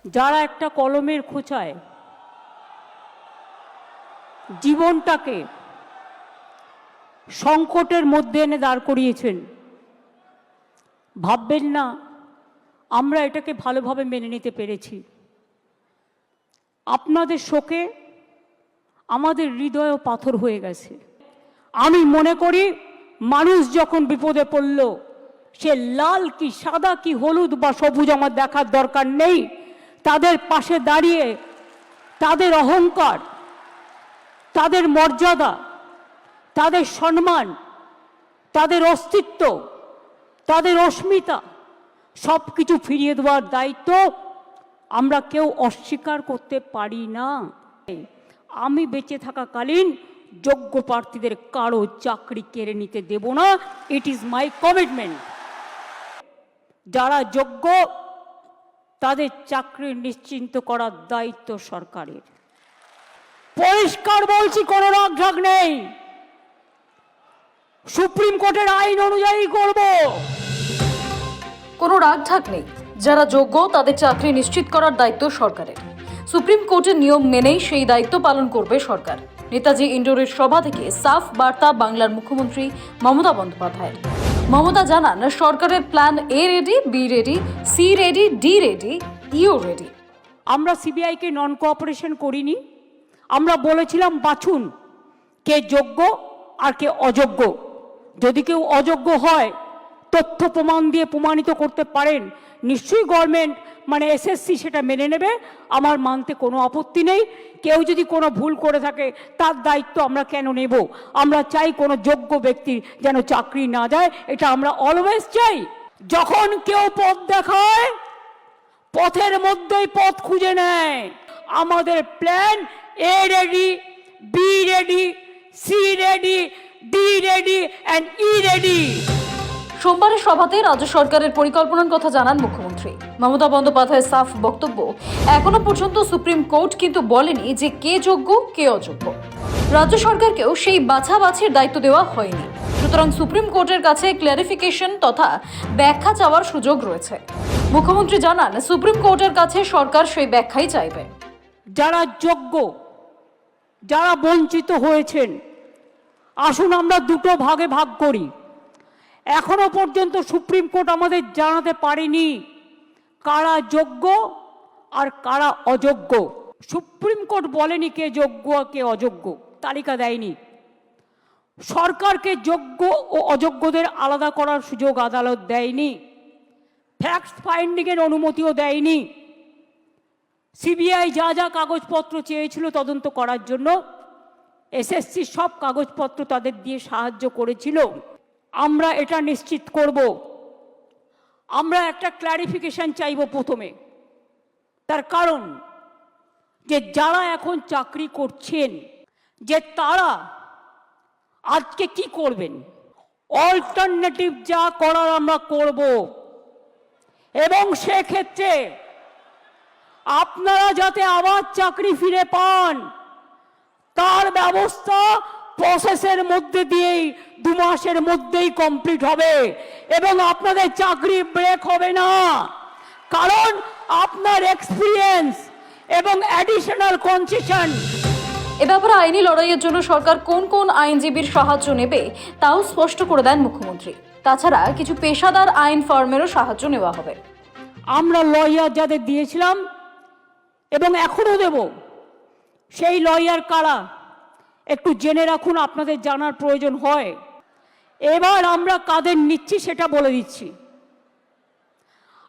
যারা একটা কলমের খোঁচায় জীবনটাকে সংকটের মধ্যে এনে দাঁড় করিয়েছেন, ভাববেন না আমরা এটাকে ভালোভাবে মেনে নিতে পেরেছি। আপনাদের শোকে আমাদের হৃদয়ও পাথর হয়ে গেছে। আমি মনে করি মানুষ যখন বিপদে পড়ল, সে লাল কি সাদা কি হলুদ বা সবুজ আমার দেখার দরকার নেই। তাদের পাশে দাঁড়িয়ে তাদের অহংকার, তাদের মর্যাদা, তাদের সম্মান, তাদের অস্তিত্ব, তাদের অস্মিতা সব কিছু ফিরিয়ে দেওয়ার দায়িত্ব আমরা কেউ অস্বীকার করতে পারি না। আমি বেঁচে থাকাকালীন যোগ্য প্রার্থীদের কারো চাকরি কেড়ে নিতে দেব না। It is my commitment. যারা যোগ্য তাদের চাকরি নিশ্চিন্ত করার দায়িত্ব সরকারের। পরিষ্কার বলছি, কোনো রাগঢাক নেই। সুপ্রিম কোর্টের আইন অনুযায়ী করব। কোনো রাগঢাক নেই। যারা যোগ্য তাদের চাকরি নিশ্চিত করার দায়িত্ব সরকারের। সুপ্রিম কোর্টের নিয়ম মেনেই সেই দায়িত্ব পালন করবে সরকার। নেতাজি ইন্ডোরের সভা থেকে সাফ বার্তা বাংলার মুখ্যমন্ত্রী মমতা বন্দ্যোপাধ্যায়ের। মমতা জানান, সরকারের plan A ready, B ready, C ready, D ready, E ready. আমরা সিবিআইকে নন কোঅপারেশন করিনি। আমরা বলেছিলাম বাছুন কে যোগ্য আর কে অযোগ্য। যদি কেউ অযোগ্য হয়, তথ্য প্রমাণ দিয়ে প্রমাণিত করতে পারেন, নিশ্চয়ই গভর্নমেন্ট মানে এসএসসি সেটা মেনে নেবে। আমার মানতে কোনো আপত্তি নেই। কেউ যদি কোনো ভুল করে থাকে তার দায়িত্ব আমরা কেন নেব? আমরা চাই কোনো যোগ্য ব্যক্তির যেন চাকরি না যায়, এটা আমরা অলওয়েজ চাই। যখন কেউ পথ দেখায়, পথের মধ্যেই পথ খুঁজে নেয়। আমাদের plan A ready, B ready, C ready, D ready and E ready. সোমবারের সভাতে রাজ্য সরকারের পরিকল্পনার কথা জানান মুখ্যমন্ত্রী মমতা বন্দ্যোপাধ্যায়ের সাফ বক্তব্য, এখনো পর্যন্ত সুপ্রিম কোর্ট কিন্তু বলেনি যে কে যোগ্য কে অযোগ্য। রাজ্য সরকারকেও সেই বাছাবাছির দায়িত্ব দেওয়া হয়নি। সুতরাং সুপ্রিম কোর্টের কাছে ক্ল্যারিফিকেশন তথা ব্যাখ্যা চাওয়ার সুযোগ রয়েছে। মুখ্যমন্ত্রী জানান, সুপ্রিম কোর্টের কাছে সরকার সেই ব্যাখ্যাই চাইবে। যারা যোগ্য, যারা বঞ্চিত হয়েছেন, আসুন আমরা দুটো ভাগে ভাগ করি। এখনো পর্যন্ত সুপ্রিম কোর্ট আমাদের জানাতে পারেনি কারা যোগ্য আর কারা অযোগ্য। সুপ্রিম কোর্ট বলেনি কে যোগ্য আর কে অযোগ্য, তালিকা দেয়নি। সরকারকে যোগ্য ও অযোগ্যদের আলাদা করার সুযোগ আদালত দেয়নি। ফ্যাক্ট ফাইন্ডিংয়ের অনুমতিও দেয়নি। সিবিআই যা যা কাগজপত্র চেয়েছিল তদন্ত করার জন্য, এসএসসি সব কাগজপত্র তাদের দিয়ে সাহায্য করেছিল। আমরা এটা নিশ্চিত করব। আমরা একটা ক্ল্যারিফিকেশন চাইব প্রথমে। তার কারণ যে যারা এখন চাকরি করছেন, যে তারা আজকে কি করবেন, অল্টারনেটিভ যা করার আমরা করব। এবং সেক্ষেত্রে আপনারা যাতে আবার চাকরি ফিরে পান তার ব্যবস্থা প্রসেসের মধ্যে দিয়েই 2 মাসের মধ্যেই কমপ্লিট হবে এবং আপনাদের চাকরি ব্রেক হবে না। কারণ আপনার এক্সপিরিয়েন্স এবং অ্যাডিশনাল কনসেশন। এ ব্যাপারে আইনি লড়াইয়ের জন্য সরকার কোন কোন আইনজীবীর সাহায্য নেবে তাও স্পষ্ট করে দেন মুখ্যমন্ত্রী। তাছাড়া কিছু পেশাদার আইন ফার্মেরও সাহায্য নেওয়া হবে। আমরা লয়ার যাদের দিয়েছিলাম এবং এখনো দেব, সেই লয়ার কারা একটু জেনে রাখুন, আপনাদের জানার প্রয়োজন হয়। এবার আমরা কাদের নিচ্ছি সেটা বলে দিচ্ছি।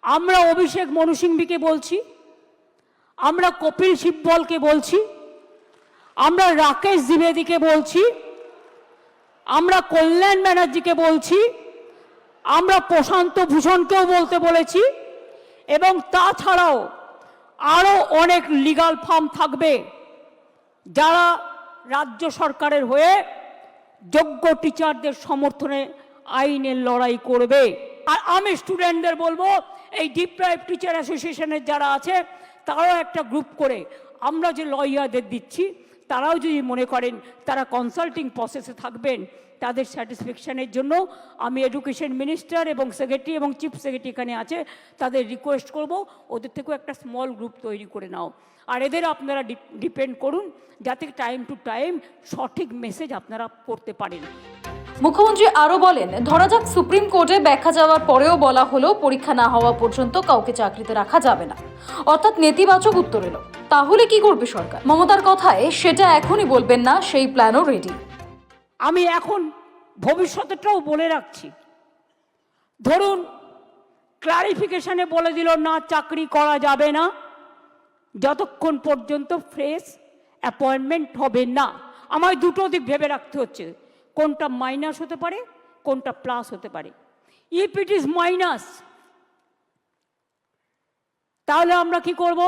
আমরা অভিষেক মনু সিংভিকে বলছি, আমরা কপিল সিব্বলকে বলছি, আমরা রাকেশ দ্বিবেদীকে বলছি, আমরা কল্যাণ ব্যানার্জিকে বলছি, আমরা প্রশান্ত ভূষণকেও বলতে বলেছি এবং তাছাড়াও আরও অনেক লিগাল ফার্ম থাকবে যারা রাজ্য সরকারের হয়ে যোগ্য টিচারদের সমর্থনে আইনের লড়াই করবে। আর আমি স্টুডেন্টদের বলবো, এই ডিপ্রাইভ টিচার অ্যাসোসিয়েশনের যারা আছে তারাও একটা গ্রুপ করে আমরা যে লয়ারদের দিচ্ছি, তারাও যদি মনে করেন তারা কনসাল্টিং প্রসেসে থাকবেন, তাদের স্যাটিসফ্যাকশনের জন্য আমি এডুকেশন মিনিস্টার এবং সেক্রেটারি এবং চিফ সেক্রেটারি এখানে আছে, তাদের রিকোয়েস্ট করব ওদের থেকেও একটা স্মল গ্রুপ তৈরি করে নাও। আর এদের আপনারা ডিপেন্ড করুন যাতে টাইম টু টাইম সঠিক মেসেজ আপনারা করতে পারেন। মুখ্যমন্ত্রী আরো বলেন, ধরা যাক সুপ্রিম কোর্টে ব্যাখ্যা যাওয়ার পরেও বলা হলো পরীক্ষা না হওয়া পর্যন্ত কাউকে চাকরিতে রাখা যাবে না, অর্থাৎ নেতিবাচক উত্তর এলো, তাহলে কি করবে সরকার? মমতার কথায় সেটা এখনই বলবেন না, সেই প্ল্যানও রেডি। আমি এখন ভবিষ্যতেরটাও বলে রাখছি। ধরুন ক্লারিফিকেশনে বলে দিল না চাকরি করা যাবে না যতক্ষণ পর্যন্ত ফ্রেশ অ্যাপয়েন্টমেন্ট হবে না। আমায় দুটো দিক ভেবে রাখতে হচ্ছে, কোনটা মাইনাস হতে পারে, কোনটা প্লাস হতে পারে। ইফ ইট ইজ মাইনাস, তাহলে আমরা কি করব?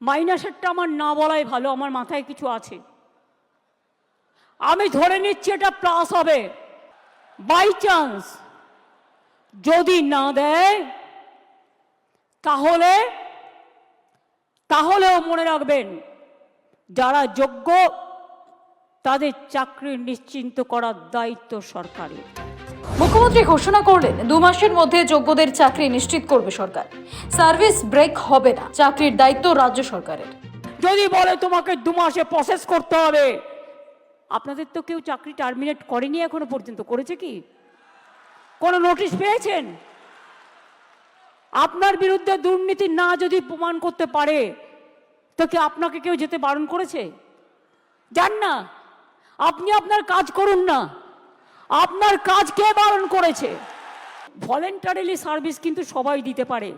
মাইনাসেরটা আমার না বলাই ভালো, আমার মাথায় কিছু আছে। আমি ধরে নিচ্ছি এটা প্লাস হবে। বাই চান্স যদি না দেয় তাহলেও মনে রাখবেন যারা যোগ্য তাদের চাকরি নিশ্চিন্ত করার দায়িত্ব সরকারের। মুখ্যমন্ত্রী ঘোষণা করলেন 2 মাসের মধ্যে যোগ্যদের চাকরি নিশ্চিত করবে সরকার। সার্ভিস ব্রেক হবে না, চাকরির দায়িত্ব রাজ্য সরকারের। যদি বলে তোমাকে 2 মাসে প্রসেস করতে হবে, আপনাদের তো কেউ চাকরি টার্মিনেট করেনি এখনো পর্যন্ত, করেছে কি? কোনো নোটিশ পেয়েছেন? আপনার বিরুদ্ধে দুর্নীতি না যদি প্রমাণ করতে পারে তো কি আপনাকে কেউ যেতে বারণ করেছে? যান না, আপনি আপনার কাজ করুন না। আপনার কাজ কে বারণ করেছে? ভলেন্টারিলি সার্ভিস কিন্তু সবাই দিতে পারে,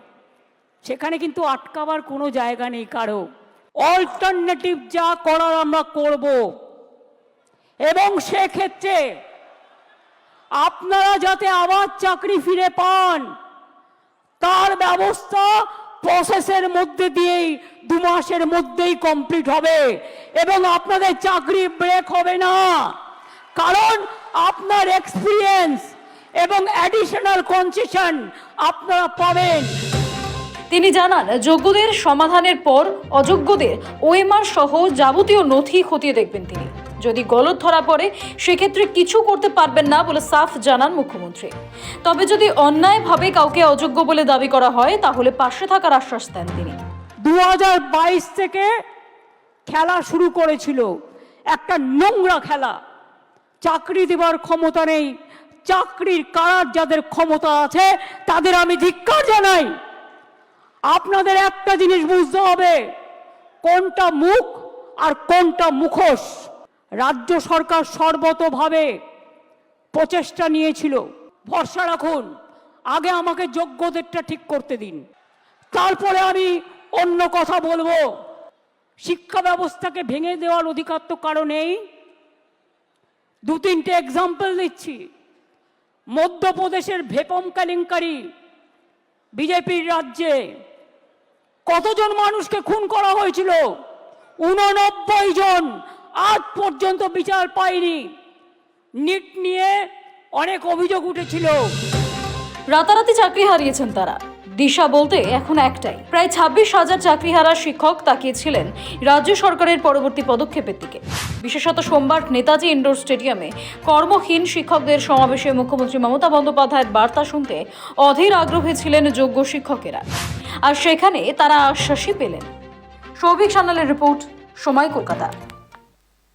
সেখানে কিন্তু আটকাবার কোনো জায়গা নেই কারো। অল্টারনেটিভ যা করার আমরা করব, এবং সেক্ষেত্রে আপনারা যাতে আবার চাকরি ফিরে পান তার ব্যবস্থা প্রসেসের মধ্যে দিয়েই 2 মাসের মধ্যেই কমপ্লিট হবে, এবং আপনাদের চাকরি ব্রেক হবে না। কারণ আপনার এক্সপিরিয়েন্স এবং অ্যাডিশনাল কনসেশন আপনারা পাবেন। তিনি জানান, যোগ্যদের সমাধানের পর অযোগ্যদের ওএমআর সহ যাবতীয় নথি খতিয়ে দেখবেন তিনি। যদি গলদ ধরা পড়ে সেক্ষেত্রে কিছু করতে পারবেন না বলে সাফ জানান মুখ্যমন্ত্রী। তবে যদি অন্যায়ভাবে কাউকে অযোগ্য বলে দাবি করা হয় তাহলে পাশে থাকার আশ্বাস দেন তিনি। 2022 থেকে খেলা শুরু করেছিল, একটা নোংরা খেলা। চাকরি দেওয়ার ক্ষমতা নেই, চাকরির কারার যাদের ক্ষমতা আছে তাদের আমি ধিক্কার জানাই। আপনাদের একটা জিনিস বুঝতে হবে, কোনটা মুখ আর কোনটা মুখোশ। রাজ্য সরকার সর্বতোভাবে প্রচেষ্টা নিয়েছিল। ভরসা রাখুন, আগে আমাকে যোগ্যদেরটা ঠিক করতে দিন, তারপরে আমি অন্য কথা বলবো। শিক্ষা ব্যবস্থাকে ভেঙে দেওয়ার অধিকার তো কারো নেই। 2-3টে এক্সাম্পল দিচ্ছি। মধ্যপ্রদেশের ভেপম কেলেঙ্কারি, বিজেপির রাজ্যে কতজন মানুষকে খুন করা হয়েছিল? 89 জন, আজ পর্যন্ত বিচার পায়নি। নিট নিয়ে অনেক অভিযোগ উঠেছিল। রাতারাতি চাকরি হারিয়েছেন তারা। দিশা বলতে এখন একটাই, প্রায় 26,000 চাকরিহারা শিক্ষক তাকিয়েছিলেন রাজ্য সরকারের পরবর্তী পদক্ষেপের দিকে। বিশেষত সোমবার নেতাজি ইন্ডোর স্টেডিয়ামে কর্মহীন শিক্ষকদের সমাবেশে মুখ্যমন্ত্রী মমতা বন্দ্যোপাধ্যায়ের বার্তা শুনতে অধীর আগ্রহী ছিলেন যোগ্য শিক্ষকেরা, আর সেখানে তারা আশ্বাসই পেলেন। সৌভিক সান্যালের রিপোর্ট, সময়, কলকাতা।